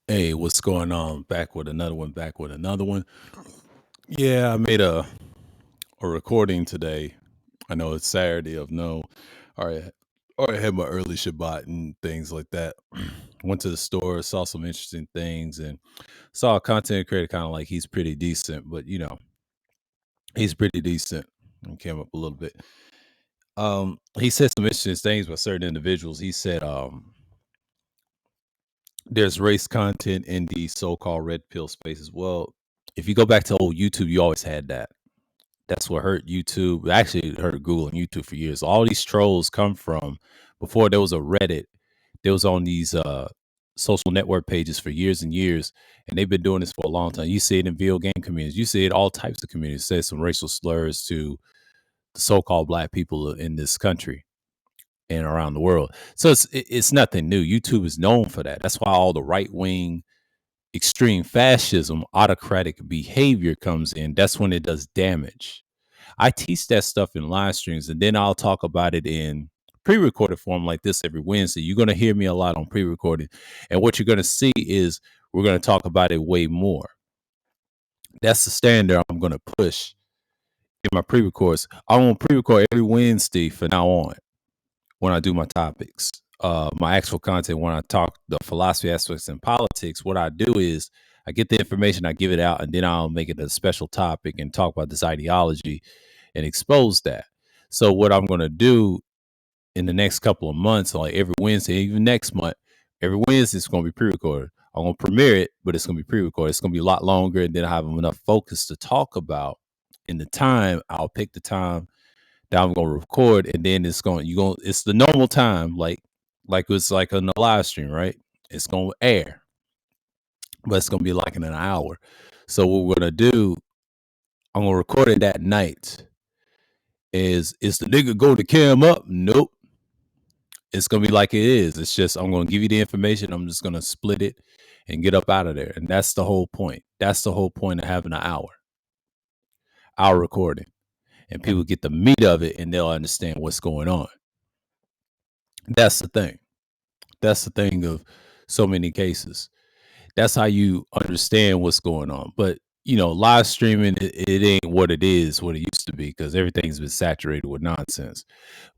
Hey, what's going on? Back with another one, back with another one. Yeah, I made a recording today. I know it's Saturday of no. All right. I had my early Shabbat and things like that. Went to the store, saw some interesting things and saw a content creator kind of like he's pretty decent, but he's pretty decent and came up a little bit. He said some interesting things about certain individuals. He said there's race content in the so-called red pill spaces. Well, if you go back to old YouTube, you always had that. That's what hurt YouTube. Actually, it hurt Google and YouTube for years. All these trolls come from before there was a Reddit. There was on these social network pages for years and years, and they've been doing this for a long time. You see it in video game communities. You see it all types of communities. Say some racial slurs to the so-called black people in this country and around the world. So it's nothing new. YouTube is known for that. That's why all the right wing extreme fascism, autocratic behavior comes in. That's when it does damage. I teach that stuff in live streams, and then I'll talk about it in pre-recorded form like this every Wednesday. You're going to hear me a lot on pre-recorded, and what you're going to see is we're going to talk about it way more. That's the standard I'm going to push in my pre-records. I'm going to pre-record every Wednesday from now on when I do my topics. My actual content, when I talk the philosophy aspects and politics, what I do is I get the information, I give it out, and then I'll make it a special topic and talk about this ideology and expose that. So what I'm going to do in the next couple of months, like every Wednesday, even next month, every Wednesday it's going to be pre-recorded. I'm going to premiere it, but it's going to be pre-recorded. It's going to be a lot longer, and then I have enough focus to talk about. In the time, I'll pick the time that I'm gonna record, and then it's the normal time, like it's like on the live stream, right? It's gonna air, but it's gonna be like in an hour. So what we're gonna do, I'm gonna record it that night. Is the nigga going to cam up? Nope. It's gonna be like it is. It's just I'm gonna give you the information. I'm just gonna split it and get up out of there. And that's the whole point. That's the whole point of having an hour recording. And people get the meat of it and they'll understand what's going on. That's the thing. That's the thing of so many cases. That's how you understand what's going on. But live streaming, it ain't what it is, what it used to be, because everything's been saturated with nonsense.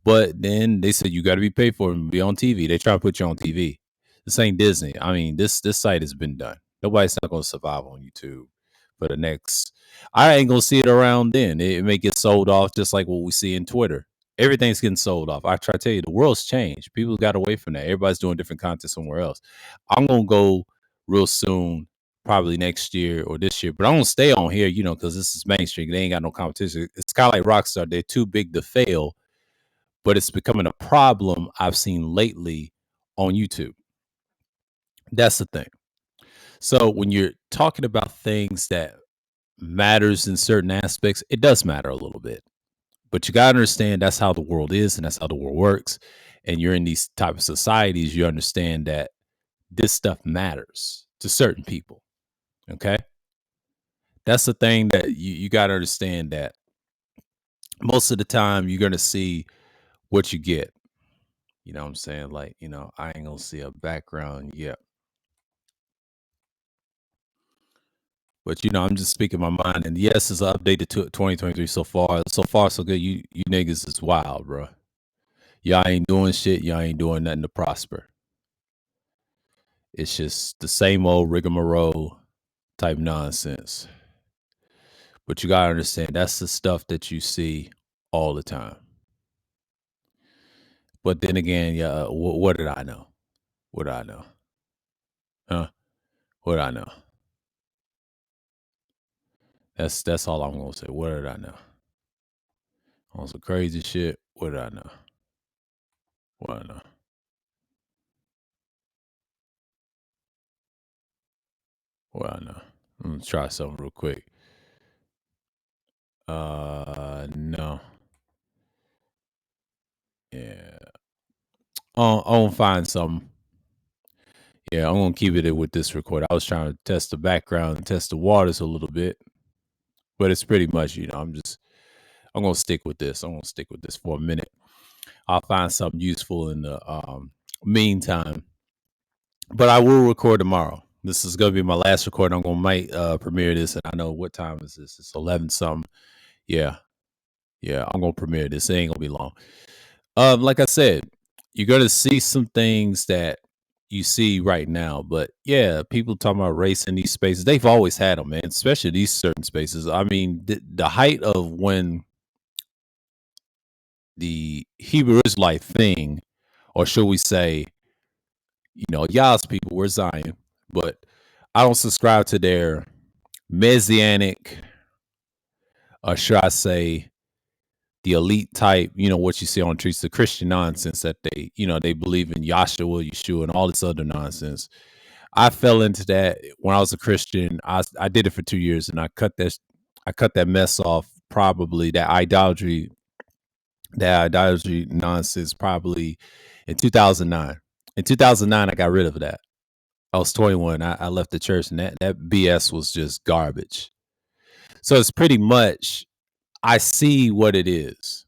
But then they said you got to be paid for it and be on TV. They try to put you on TV. This ain't Disney. I mean, this site has been done. Nobody's not going to survive on YouTube for the next. I ain't gonna see it around then. It may get sold off just like what we see in Twitter. Everything's getting sold off. I try to tell you, the world's changed. People got away from that. Everybody's doing different content somewhere else. I'm gonna go real soon, probably next year or this year, but I'm gonna stay on here, because this is mainstream. They ain't got no competition. It's kind of like Rockstar. They're too big to fail, but it's becoming a problem I've seen lately on YouTube. That's the thing. So when you're talking about things that matters in certain aspects, it does matter a little bit. But you gotta understand that's how the world is and that's how the world works. And you're in these type of societies, you understand that this stuff matters to certain people. Okay. That's the thing that you gotta understand, that most of the time you're gonna see what you get. You know what I'm saying? Like, I ain't gonna see a background yet. But I'm just speaking my mind. And yes, it's updated to 2023 so far. So far, so good. You niggas is wild, bro. Y'all ain't doing shit. Y'all ain't doing nothing to prosper. It's just the same old rigmarole type nonsense. But you gotta understand, that's the stuff that you see all the time. But then again, yeah, what did I know? What did I know? Huh? What did I know? That's all I'm gonna say. What did I know? On some crazy shit. What did I know? What did I know? What did I know? I'm gonna try something real quick. No. Yeah. I'm gonna find something. Yeah, I'm gonna keep it with this record. I was trying to test the background and test the waters a little bit, but it's pretty much, I'm gonna stick with this. I'm gonna stick with this for a minute. I'll find something useful in the meantime. But I will record tomorrow. This is gonna be my last recording. I'm gonna might premiere this, and I know what time is this? It's 11 something. Yeah, yeah. I'm gonna premiere this. It ain't gonna be long. Like I said, you're gonna see some things that you see right now, but yeah, people talking about race in these spaces. They've always had them, man. Especially these certain spaces. I mean, the height of when the Hebrew Israelite thing, or should we say, Yah's people were Zion, but I don't subscribe to their messianic, or should I say, the elite type, what you see on the streets, the Christian nonsense that they believe in Yahshua, Yeshua, and all this other nonsense. I fell into that when I was a Christian. I did it for 2 years, and I cut that mess off. Probably that idolatry nonsense, probably in 2009. In 2009, I got rid of that. I was 21. I left the church, and that BS was just garbage. So it's pretty much, I see what it is,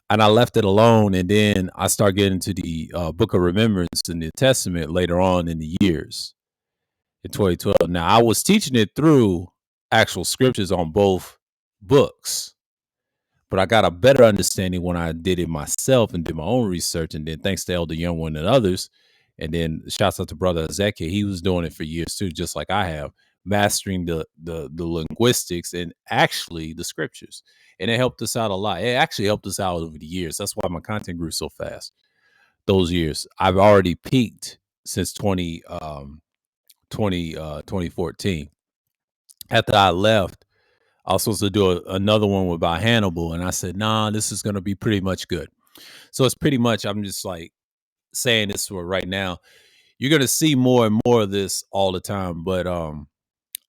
and I left it alone. And then I start getting into the Book of Remembrance in the Testament later on in the years in 2012. Now I was teaching it through actual scriptures on both books, but I got a better understanding when I did it myself and did my own research. And then thanks to Elder Young and others, and then shouts out to Brother Ezekiel, he was doing it for years too, just like I have, mastering the linguistics and actually the scriptures. And it helped us out a lot. It actually helped us out over the years. That's why my content grew so fast. Those years, I've already peaked since 2014. After I left, I was supposed to do another one about Hannibal, and I said, "Nah, this is going to be pretty much good." So it's pretty much, I'm just like saying this for right now. You're going to see more and more of this all the time, but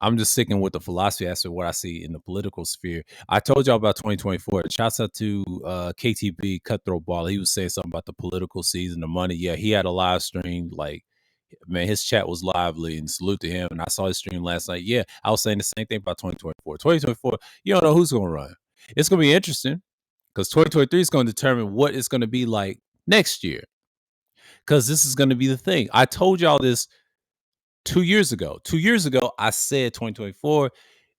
I'm just sticking with the philosophy as to what I see in the political sphere. I told y'all about 2024. Shouts out to KTB Cutthroat Ball. He was saying something about the political season, the money. Yeah, he had a live stream. Like, man, his chat was lively, and salute to him. And I saw his stream last night. Yeah, I was saying the same thing about 2024. 2024, you don't know who's going to run. It's going to be interesting because 2023 is going to determine what it's going to be like next year, because this is going to be the thing. I told y'all this 2 years ago. 2 years ago, I said 2024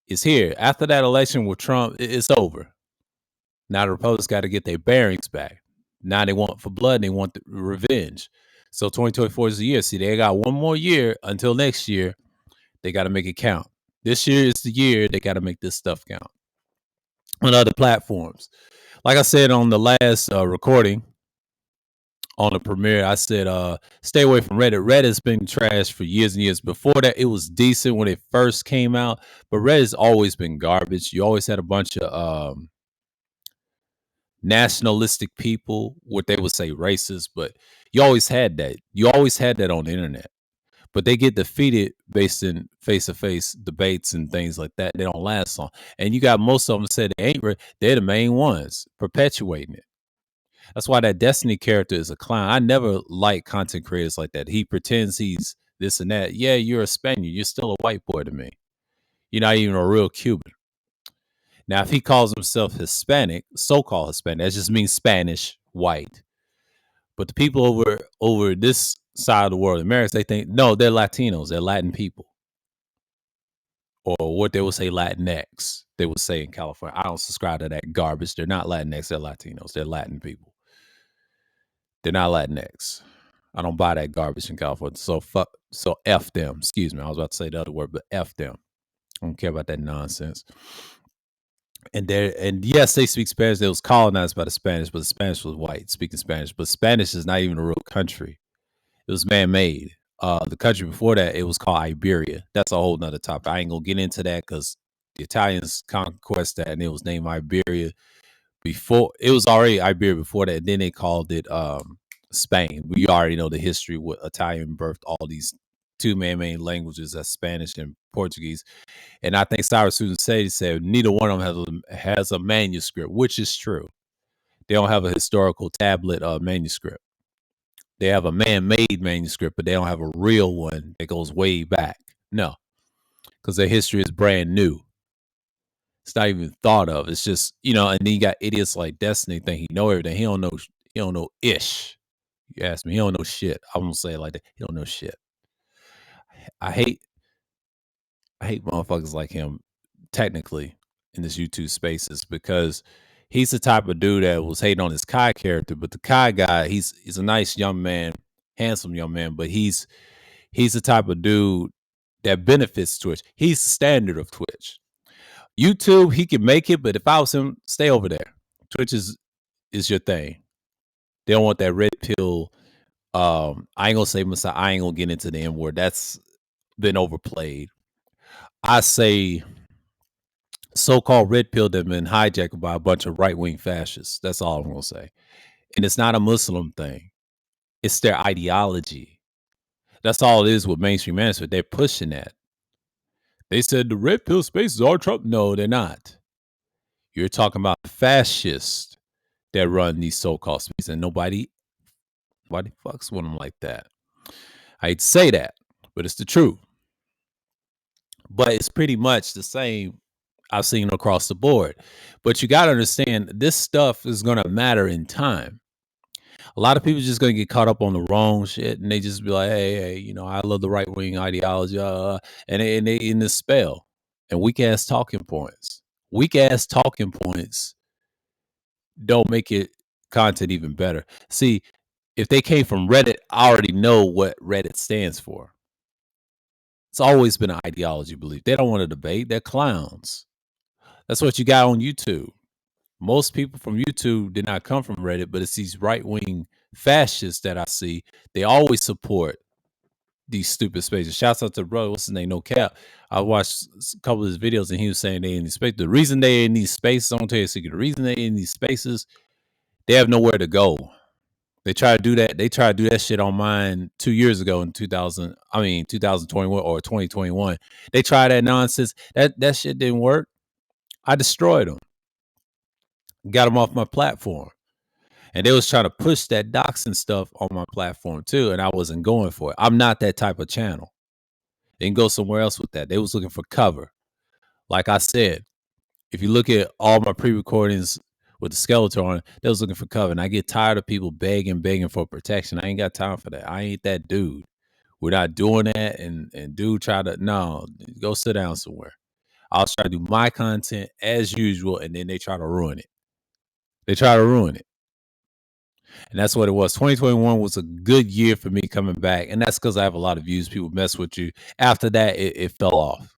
is here. After that election with Trump, it's over. Now the Republicans got to get their bearings back. Now they want for blood, they want the revenge. So 2024 is the year. See, they got one more year until next year. They got to make it count. This year is the year they got to make this stuff count on other platforms. Like I said on the last recording on the premiere, I said, stay away from Reddit. Reddit's been trash for years and years. Before that, it was decent when it first came out, but Reddit's always been garbage. You always had a bunch of nationalistic people, what they would say racist, but you always had that. You always had that on the internet. But they get defeated based in face-to-face debates and things like that. They don't last long. And you got most of them say they ain't. They're the main ones perpetuating it. That's why that Destiny character is a clown. I never like content creators like that. He pretends he's this and that. Yeah, you're a Spaniard. You're still a white boy to me. You're not even a real Cuban. Now, if he calls himself Hispanic, so-called Hispanic, that just means Spanish, white. But the people over this side of the world, Americans, they think, no, they're Latinos. They're Latin people. Or what they would say, Latinx. They would say in California. I don't subscribe to that garbage. They're not Latinx. They're Latinos. They're Latin people. They're not Latinx. I don't buy that garbage in California. So F them. Excuse me. I was about to say the other word, but F them. I don't care about that nonsense. And yes, they speak Spanish. They was colonized by the Spanish, but the Spanish was white speaking Spanish. But Spanish is not even a real country. It was man-made. The country before that, it was called Iberia. That's a whole nother topic. I ain't gonna get into that because the Italians conquest that, and it was named Iberia before. It was already Iberia before that. Then they called it Spain. We already know the history with Italian birthed all these two man-made languages, that's Spanish and Portuguese. And I think Cyrus Susan said neither one of them has a manuscript, which is true. They don't have a historical tablet manuscript. They have a man-made manuscript, but they don't have a real one that goes way back. No, because their history is brand new. It's not even thought of. It's just, and then you got idiots like Destiny think he know everything. He don't know. He don't know ish. You ask me, he don't know shit. I won't say it like that. He don't know shit. I hate I hate motherfuckers like him technically in this YouTube spaces because he's the type of dude that was hating on his Kai character, but the Kai guy, he's a nice young man, handsome young man, but he's the type of dude that benefits Twitch. He's the standard of Twitch. YouTube, he can make it, but if I was him, stay over there. Twitch is your thing. They don't want that red pill. I ain't gonna say Messiah. I ain't gonna get into the N word. That's been overplayed. I say so-called red pill that have been hijacked by a bunch of right-wing fascists. That's all I'm gonna say. And it's not a Muslim thing. It's their ideology. That's all it is with mainstream management. They're pushing that. They said the red pill spaces are Trump. No, they're not. You're talking about fascists that run these so-called spaces, and nobody fucks with them like that. I hate to say that, but it's the truth. But it's pretty much the same I've seen across the board. But you got to understand this stuff is going to matter in time. A lot of people just going to get caught up on the wrong shit and they just be like, hey, I love the right wing ideology. And they in this spell and weak ass talking points. Weak ass talking points don't make it content even better. See, if they came from Reddit, I already know what Reddit stands for. It's always been an ideology belief. They don't want to debate. They're clowns. That's what you got on YouTube. Most people from YouTube did not come from Reddit, but it's these right-wing fascists that I see. They always support these stupid spaces. Shouts out to brother, what's his name? No Cap. I watched a couple of his videos and he was saying they in these spaces. The reason they in these spaces, I'm gonna tell you a secret. The reason they in these spaces, they have nowhere to go. They try to do that. They tried to do that shit on mine 2 years ago in 2021 or 2021. They tried that nonsense. That shit didn't work. I destroyed them. Got them off my platform. And they was trying to push that doxing stuff on my platform too, and I wasn't going for it. I'm not that type of channel. They can go somewhere else with that. They was looking for cover. Like I said, if you look at all my pre-recordings with the skeleton on, they was looking for cover. And I get tired of people begging for protection. I ain't got time for that. I ain't that dude. We're not doing that. And dude try to, no, go sit down somewhere. I'll try to do my content as usual, and then they try to ruin it. They try to ruin it. And that's what it was. 2021 was a good year for me coming back. And that's because I have a lot of views. People mess with you. After that, it fell off.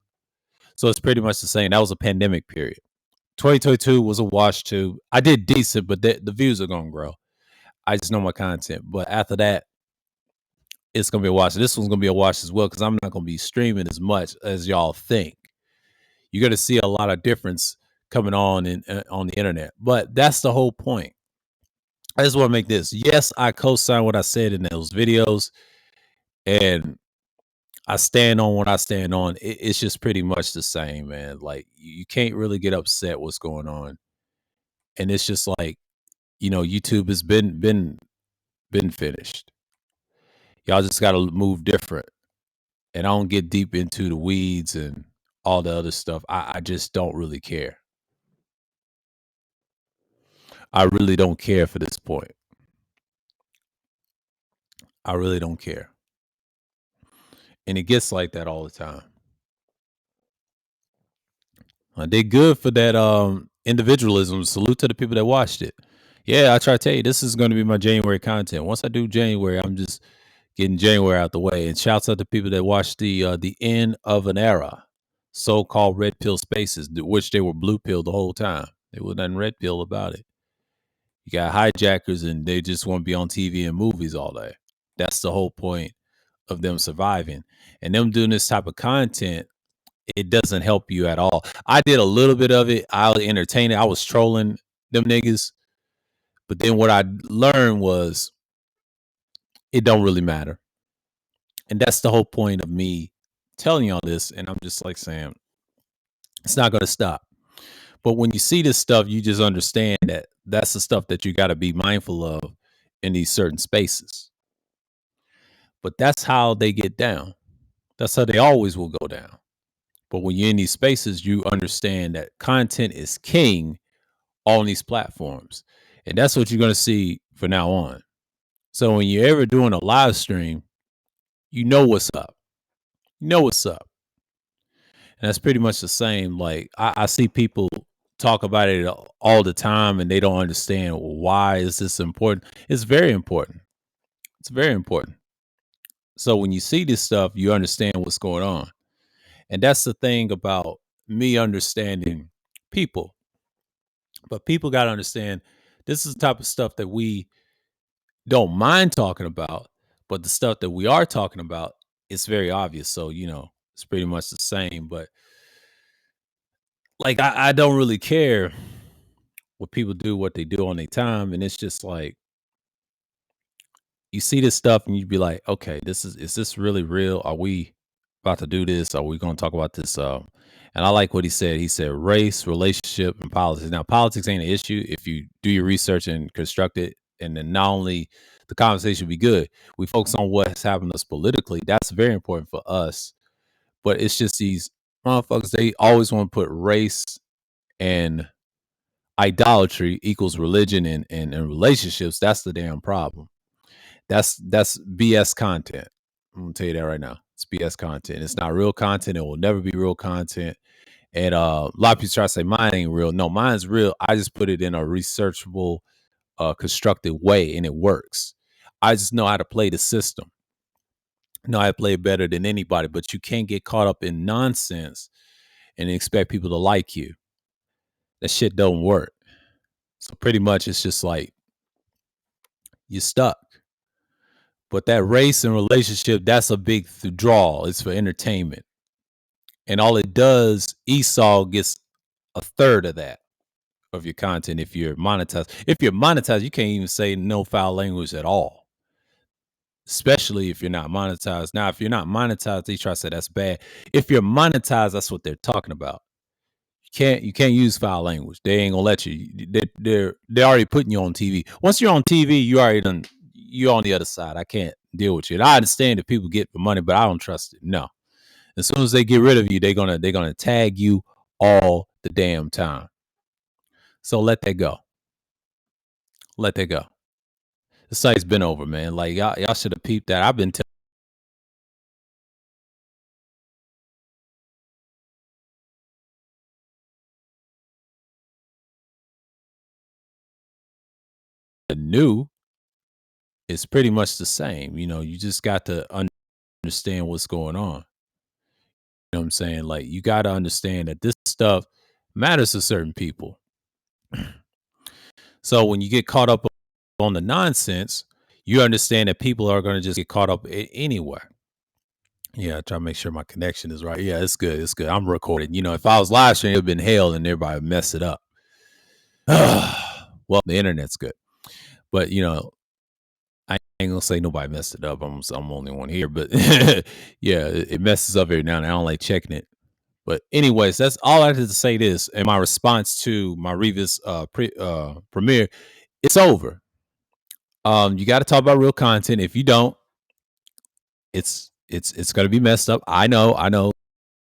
So it's pretty much the same. That was a pandemic period. 2022 was a wash too. I did decent, but the views are going to grow. I just know my content. But after that, it's going to be a wash. This one's going to be a wash as well because I'm not going to be streaming as much as y'all think. You're going to see a lot of difference coming on on the internet. But that's the whole point. I just want to make this. Yes, I co-sign what I said in those videos, and I stand on what I stand on. It's just pretty much the same, man. Like you can't really get upset what's going on, and it's just like YouTube has been finished. Y'all just got to move different, and I don't get deep into the weeds and all the other stuff. I just don't really care. I really don't care for this point. I really don't care. And it gets like that all the time. They good for that individualism. Salute to the people that watched it. Yeah, I try to tell you, this is going to be my January content. Once I do January, I'm just getting January out the way. And shouts out to people that watched the end of an era, so-called red pill spaces, which they were blue pill the whole time. There was nothing red pill about it. You got hijackers and they just want to be on TV and movies all day. That's the whole point of them surviving. And them doing this type of content, it doesn't help you at all. I did a little bit of it. I was entertaining. I was trolling them niggas. But then what I learned was it don't really matter. And that's the whole point of me telling y'all this. And I'm just like saying, it's not going to stop. But when you see this stuff, you just understand that that's the stuff that you got to be mindful of in these certain spaces. But that's how they get down. That's how they always will go down. But when you're in these spaces, you understand that content is king on these platforms. And that's what you're going to see from now on. So when you're ever doing a live stream, you know what's up. You know what's up. And that's pretty much the same. Like I see people talk about it all the time and they don't understand why is this important. It's very important. It's very important. So when you see this stuff, you understand what's going on. And that's the thing about me understanding people. But people got to understand this is the type of stuff that we don't mind talking about, but the stuff that we are talking about, it's very obvious. So, it's pretty much the same. But like, I don't really care what people do, what they do on their time. And it's just like, you see this stuff and you'd be like, okay, is this really real? Are we about to do this? Are we going to talk about this? And I like what he said. He said race, relationship, and politics. Now, politics ain't an issue if you do your research and construct it. And then not only the conversation be good, we focus on what's happening to us politically. That's very important for us. But it's just these motherfuckers, they always want to put race and idolatry equals religion and relationships. That's the damn problem. That's BS content. I'm gonna tell you that right now. It's BS content. It's not real content. It will never be real content. And a lot of people try to say mine ain't real. No, mine's real. I just put it in a researchable, constructed way, and it works. I just know how to play the system. I know how to play it better than anybody. But you can't get caught up in nonsense and expect people to like you. That shit don't work. So pretty much, it's just like you're stuck. But that race and relationship, that's a big draw. It's for entertainment. And all it does, Esau gets a third of that of your content if you're monetized. If you're monetized, you can't even say no foul language at all. Especially if you're not monetized. Now, if you're not monetized, they try to say that's bad. If you're monetized, that's what they're talking about. You can't use foul language. They ain't gonna let you. They're already putting you on TV. Once you're on TV, you're on the other side. I can't deal with you. And I understand that people get the money, but I don't trust it. No. As soon as they get rid of you, they're gonna tag you all the damn time. So let that go. Let that go. The site's been over, man. Like y'all should have peeped that. I've been telling the new is pretty much the same. You just got to understand what's going on. You know what I'm saying? Like you got to understand that this stuff matters to certain people. So when you get caught up on the nonsense, you understand that people are going to just get caught up anywhere. Yeah, I try to make sure my connection is right. Yeah, it's good. It's good. I'm recording. If I was live streaming, it would have been hell and everybody would mess it up. Well, the internet's good. But, I ain't gonna say nobody messed it up. I'm only one here. But yeah, it messes up every now and then. I don't like checking it. But anyways, that's all I had to say this. And my response to my Revis premiere, it's over. You got to talk about real content. If you don't, it's gonna be messed up. I know.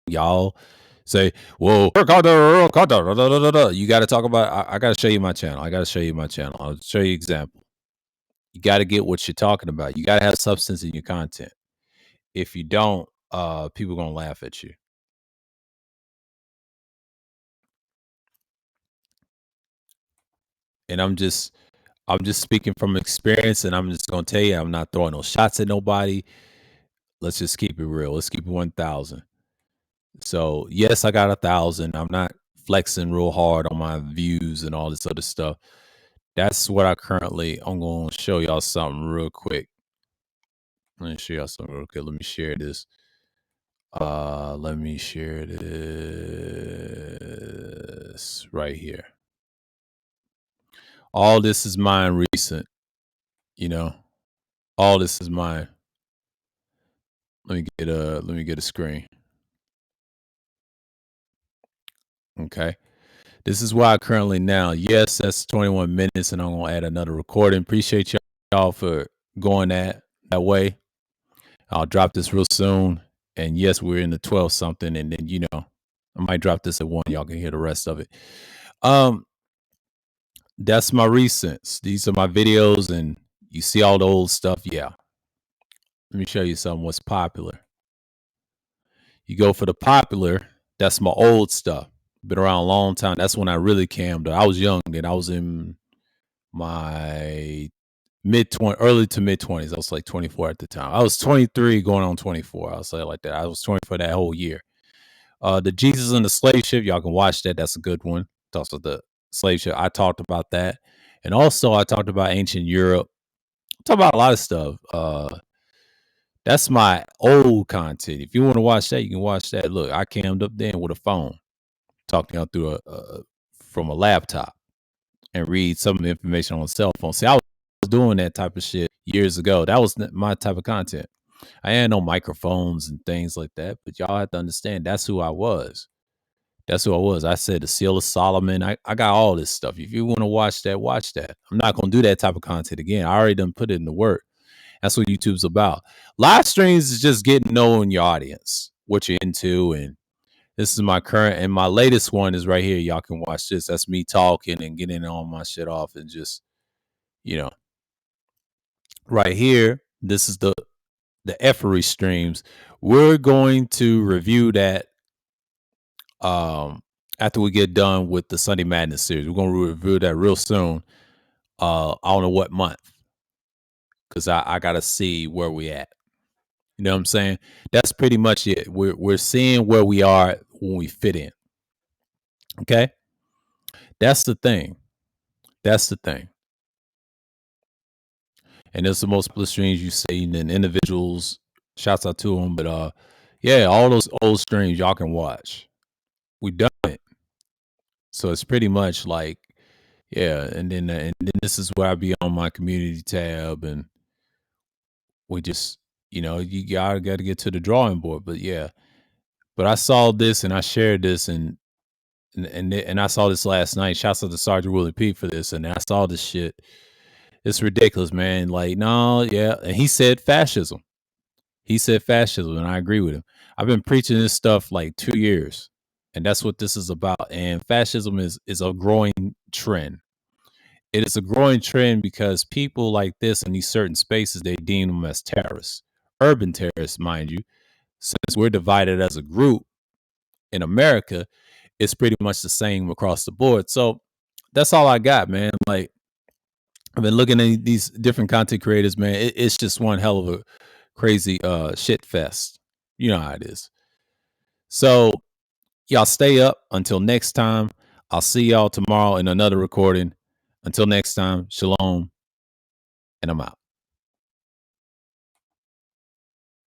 Y'all say, "Whoa, you got to talk about." I got to show you my channel. I'll show you example. You got to get what you're talking about. You got to have substance in your content. If you don't, people gonna laugh at you. And I'm just speaking from experience, and I'm just gonna tell you, I'm not throwing no shots at nobody. Let's just keep it real. Let's keep it 1,000. So yes, I got 1,000. I'm not flexing real hard on my views and all this other stuff. That's what I'm going to show y'all something real quick. Let me show y'all something real quick. Let me share this. Let me share this right here. All this is mine recent, you know. All this is mine. Let me get a screen. Okay. This is why currently now. Yes, that's 21 minutes, and I'm gonna add another recording. Appreciate y'all for going that way. I'll drop this real soon. And yes, we're in the 12 something, and then I might drop this at 1. Y'all can hear the rest of it. Um, that's my recents. These are my videos, and you see all the old stuff. Yeah. Let me show you something what's popular. You go for the popular, that's my old stuff. Been around a long time. That's when I really cammed up. I was young then. I was in my mid 20, early to mid 20s. I was like 24 at the time. I was 23 going on 24. I'll say it like that. I was 20 for that whole year. The Jesus and the Slave Ship, y'all can watch that. That's a good one. Talks about the slave ship. I talked about that. And also I talked about ancient Europe. I talked about a lot of stuff. That's my old content. If you want to watch that, you can watch that. Look, I cammed up then with a phone, talking out through a from a laptop and read some of the information on a cell phone. See, I was doing that type of shit years ago. That was my type of content. I had no microphones and things like that, but y'all have to understand that's who I was. That's who I was. I said the Seal of Solomon. I got all this stuff. If you want to watch that, watch that. I'm not gonna do that type of content again. I already done put it in the work. That's what YouTube's about. Live streams is just getting knowing your audience, what you're into, and this is my current and my latest one is right here. Y'all can watch this. That's me talking and getting all my shit off and just, you know, right here. This is the effery streams. We're going to review that after we get done with the Sunday Madness series. We're gonna review that real soon. I don't know what month because I gotta see where we at. You know what I'm saying? That's pretty much it. We're seeing where we are when we fit in. Okay, that's the thing. That's the thing. And there's the most split streams you've seen and individuals. Shouts out to them, but yeah, all those old streams y'all can watch. We done it, so it's pretty much like yeah. And then this is where I be on my community tab, and we just you got to get to the drawing board. But yeah, but I saw this and I shared this and I saw this last night. Shouts out to Sergeant Willie P for this, and I saw this shit. It's ridiculous, man. Like, no, yeah, and he said fascism. He said fascism, and I agree with him. I've been preaching this stuff like 2 years, and that's what this is about. And fascism is a growing trend. It is a growing trend because people like this in these certain spaces, they deem them as terrorists, urban terrorists, mind you. Since we're divided as a group in America, it's pretty much the same across the board. So that's all I got, man. Like I've been looking at these different content creators, man. It's just one hell of a crazy shit fest. You know how it is. So y'all stay up until next time. I'll see y'all tomorrow in another recording. Until next time, shalom, and I'm out.